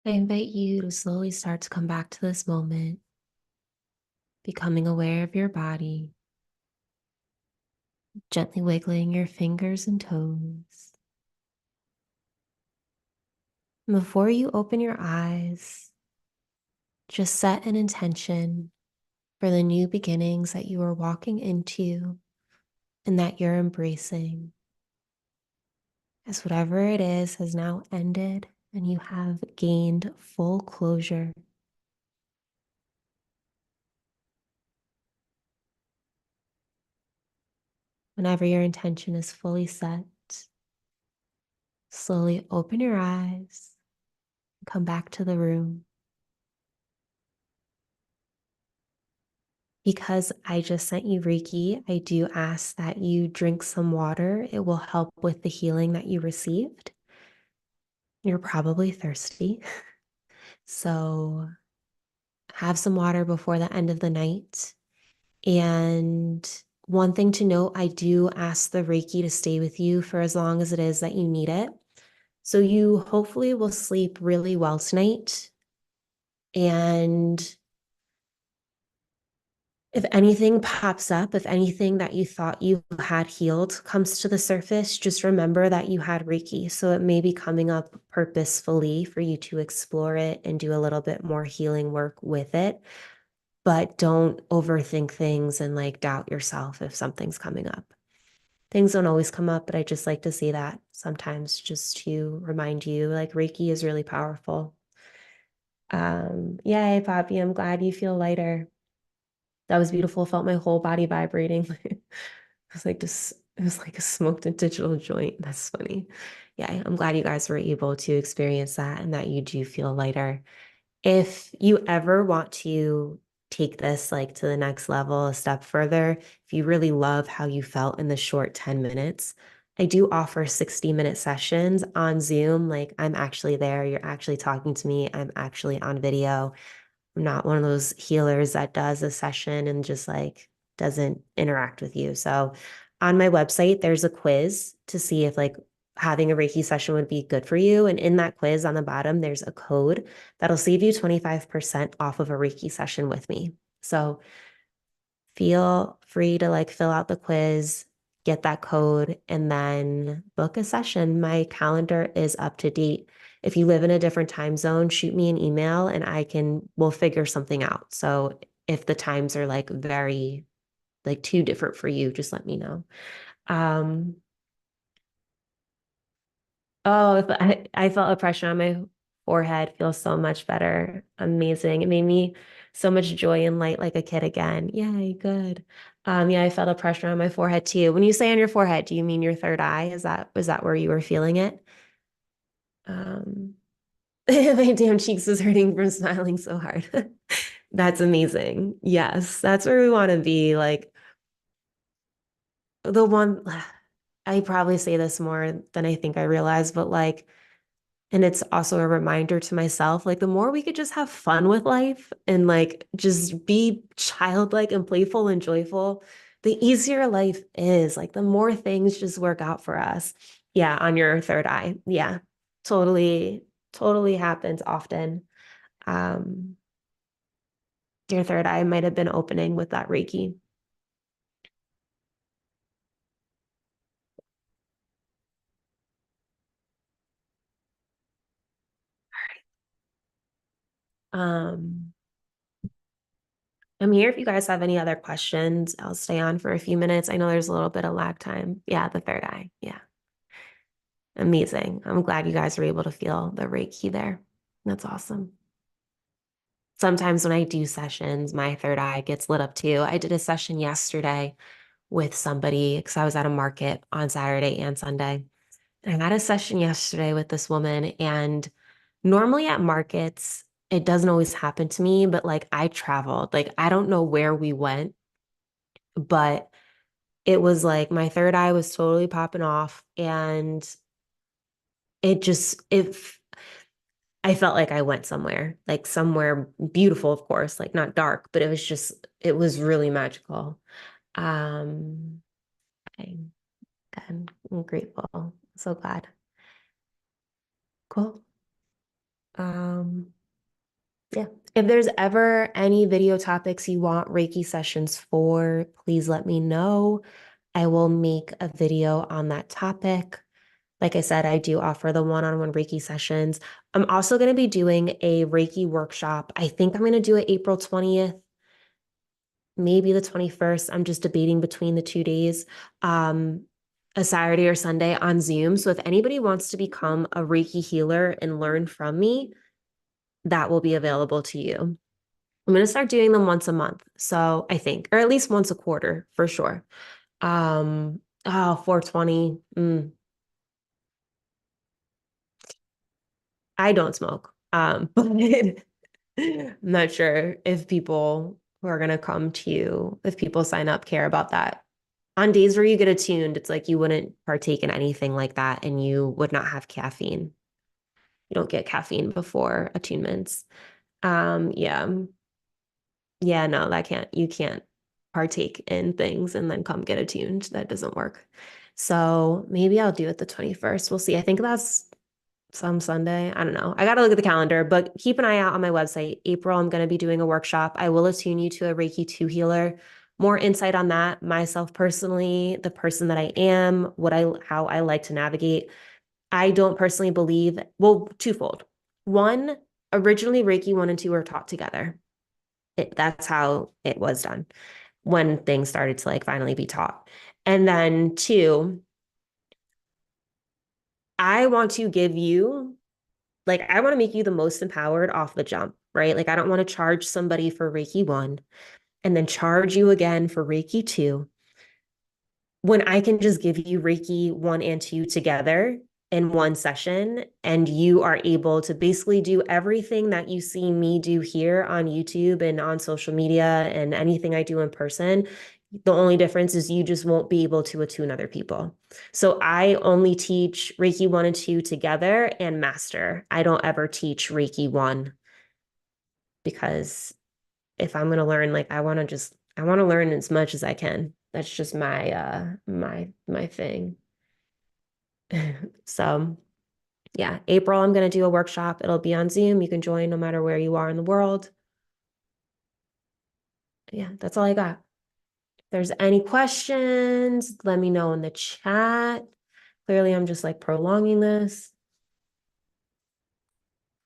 I invite you to slowly start to come back to this moment, becoming aware of your body, gently wiggling your fingers and toes. And before you open your eyes, just set an intention for the new beginnings that you are walking into and that you're embracing, as whatever it is has now ended and you have gained full closure. Whenever your intention is fully set, slowly open your eyes and come back to the room. Because I just sent you Reiki, I do ask that you drink some water. It will help with the healing that you received. You're probably thirsty. So have some water before the end of the night. And one thing to note, I do ask the Reiki to stay with you for as long as it is that you need it. So you hopefully will sleep really well tonight. And if anything pops up, if anything that you thought you had healed comes to the surface, just remember that you had Reiki. So it may be coming up purposefully for you to explore it and do a little bit more healing work with it. But don't overthink things and like doubt yourself if something's coming up. Things don't always come up, but I just like to see that sometimes just to remind you like Reiki is really powerful. Yay, Poppy, I'm glad you feel lighter. That was beautiful. Felt my whole body vibrating. It was like this, it was like a smoked a digital joint. That's funny. Yeah, I'm glad you guys were able to experience that and that you do feel lighter. If you ever want to take this like to the next level, a step further, if you really love how you felt in the short 10 minutes, I do offer 60-minute sessions on Zoom. Like I'm actually there. You're actually talking to me. I'm actually on video. I'm not one of those healers that does a session and just like doesn't interact with you. So on my website, there's a quiz to see if like having a Reiki session would be good for you. And in that quiz on the bottom, there's a code that'll save you 25% off of a Reiki session with me. So feel free to like fill out the quiz, get that code, and then book a session. My calendar is up to date. If you live in a different time zone, shoot me an email and we'll figure something out. So if the times are like very, like too different for you, just let me know. Um, Oh, if I felt a pressure on my forehead, feels so much better. Amazing. It made me so much joy and light like a kid again. Yay, good. Yeah, I felt a pressure on my forehead too. When you say on your forehead, do you mean your third eye? Is that where you were feeling it? Um, my damn cheeks was hurting from smiling so hard. That's amazing. Yes, that's where we want to be. Like the one, I probably say this more than I think I realize, but like, and it's also a reminder to myself, like the more we could just have fun with life and like just be childlike and playful and joyful, the easier life is. Like the more things just work out for us. Yeah, on your third eye. Yeah, totally, totally happens often. Um, your third eye might have been opening with that Reiki. Um, I'm here if you guys have any other questions. I'll stay on for a few minutes. I know there's a little bit of lag time. Yeah, the third eye. Yeah. Amazing. I'm glad you guys were able to feel the Reiki there. That's awesome. Sometimes when I do sessions, my third eye gets lit up too. I did a session yesterday with somebody because I was at a market on Saturday and Sunday. And I had a session yesterday with this woman, and normally at markets, it doesn't always happen to me, but like I traveled. Like I don't know where we went, but it was like my third eye was totally popping off, and it just it I felt like I went somewhere, like somewhere beautiful, of course, like not dark, but it was really magical. Um, I'm, I'm grateful. So glad. Cool. Um, yeah. If there's ever any video topics you want Reiki sessions for, please let me know. I will make a video on that topic. Like I said, I do offer the one-on-one Reiki sessions. I'm also going to be doing a Reiki workshop. I think I'm going to do it April 20th, maybe the 21st. I'm just debating between the 2 days, a Saturday or Sunday on Zoom. So if anybody wants to become a Reiki healer and learn from me, that will be available to you. I'm going to start doing them once a month. So I think, or at least once a quarter for sure. 420. I don't smoke. But I'm not sure if people who are going to come to you, if people sign up, care about that. On days where you get attuned, it's like you wouldn't partake in anything like that and you would not have caffeine. You don't get caffeine before attunements. Yeah. Yeah, no, you can't partake in things and then come get attuned. That doesn't work. So maybe I'll do it the 21st. We'll see. I think that's some Sunday. I don't know. I got to look at the calendar, but keep an eye out on my website. April, I'm going to be doing a workshop. I will attune you to a Reiki 2 healer. More insight on that, myself personally, the person that I am, how I like to navigate. I don't personally believe, well, twofold. One, originally Reiki 1 and 2 were taught together. That's how it was done when things started to like finally be taught. And then two, I want to give you like I want to make you the most empowered off the jump, right? Like I don't want to charge somebody for Reiki 1 and then charge you again for Reiki 2 when I can just give you Reiki 1 and 2 together in one session and you are able to basically do everything that you see me do here on YouTube and on social media and anything I do in person. The only difference is you just won't be able to attune other people. So I only teach Reiki 1 and 2 together and master. I don't ever teach Reiki 1 because if I'm going to learn, like I want to learn as much as I can. That's just my thing. So yeah, April, I'm going to do a workshop. It'll be on Zoom. You can join no matter where you are in the world. Yeah, that's all I got. If there's any questions, let me know in the chat. Clearly, I'm just like prolonging this.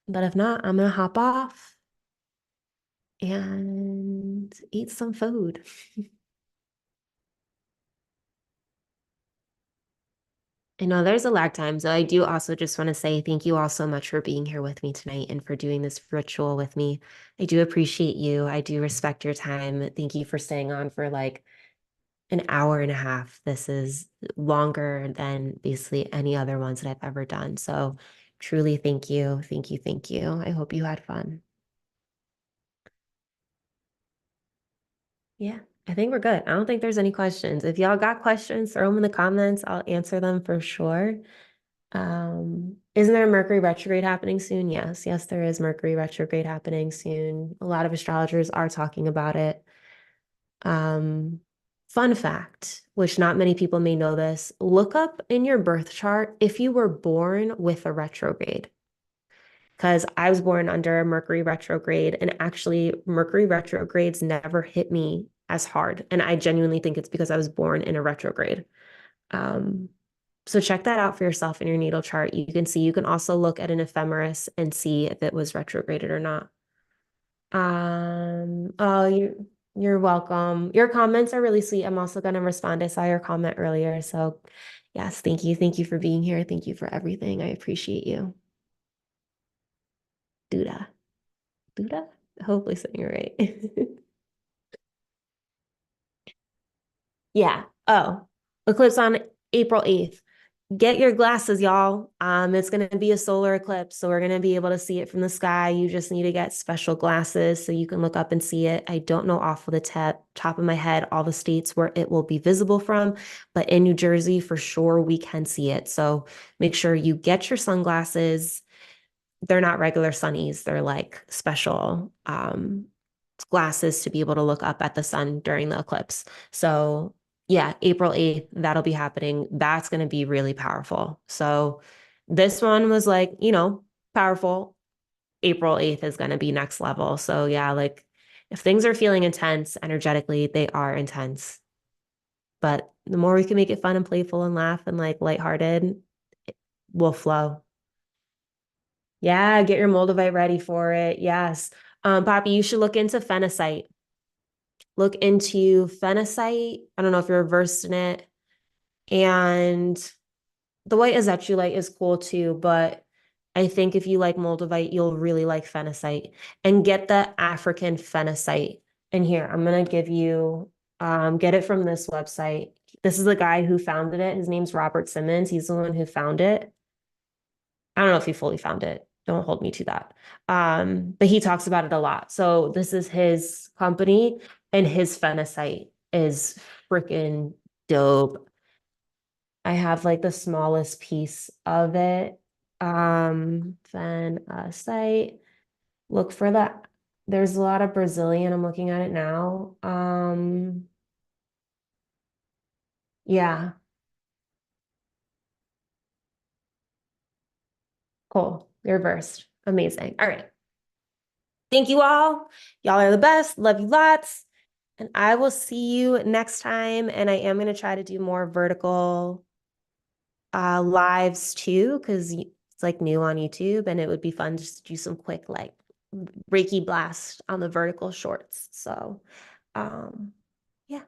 But if not, I'm going to hop off and eat some food. I know there's a lag time, so I do also just want to say thank you all so much for being here with me tonight and for doing this ritual with me. I do appreciate you. I do respect your time. Thank you for staying on for like an hour and a half. This is longer than basically any other ones that I've ever done. So truly thank you. Thank you. Thank you. I hope you had fun. Yeah, I think we're good. I don't think there's any questions. If y'all got questions, throw them in the comments. I'll answer them for sure. Isn't there a Mercury retrograde happening soon? Yes, yes, there is Mercury retrograde happening soon. A lot of astrologers are talking about it. Um, Fun fact, which not many people may know this, look up in your birth chart if you were born with a retrograde. Because I was born under a Mercury retrograde, and actually, Mercury retrogrades never hit me as hard. And I genuinely think it's because I was born in a retrograde. Um, so check that out for yourself in your natal chart. You can also look at an ephemeris and see if it was retrograded or not. Oh, you're welcome. Your comments are really sweet. I'm also gonna respond. I saw your comment earlier. So yes, thank you. Thank you for being here. Thank you for everything. I appreciate you. Duda. Duda? Hopefully saying it right. Yeah. Oh, eclipse on April 8th. Get your glasses, y'all. It's going to be a solar eclipse, so we're going to be able to see it from the sky. You just need to get special glasses so you can look up and see it. I don't know off of the top of my head all the states where it will be visible from, but in New Jersey, for sure, we can see it. So make sure you get your sunglasses. They're not regular sunnies. They're like special glasses to be able to look up at the sun during the eclipse. So yeah, April 8th, that'll be happening. That's going to be really powerful. So this one was like, powerful. April 8th is going to be next level. So yeah, like if things are feeling intense energetically, they are intense. But the more we can make it fun and playful and laugh and like lighthearted, it will flow. Yeah, get your Moldavite ready for it. Yes. Poppy, you should look into phenocite. Look into phenocite. I don't know if you're versed in it. And the white azechulite is cool too, but I think if you like Moldavite, you'll really like phenocite. And get the African phenocite. And here, I'm gonna give you, get it from this website. This is the guy who founded it. His name's Robert Simmons. He's the one who found it. I don't know if he fully found it. Don't hold me to that. But he talks about it a lot. So this is his company, and his phenocite is freaking dope. I have like the smallest piece of it. Phenocite. Look for that. There's a lot of Brazilian. I'm looking at it now. Yeah, cool. You're versed. Amazing. All right. Thank you all. Y'all are the best. Love you lots. And I will see you next time. And I am going to try to do more vertical lives too, because it's like new on YouTube and it would be fun just to do some quick like Reiki blast on the vertical shorts. So yeah,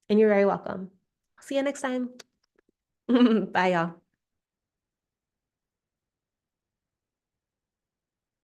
and you're very welcome. See you next time. Bye, y'all.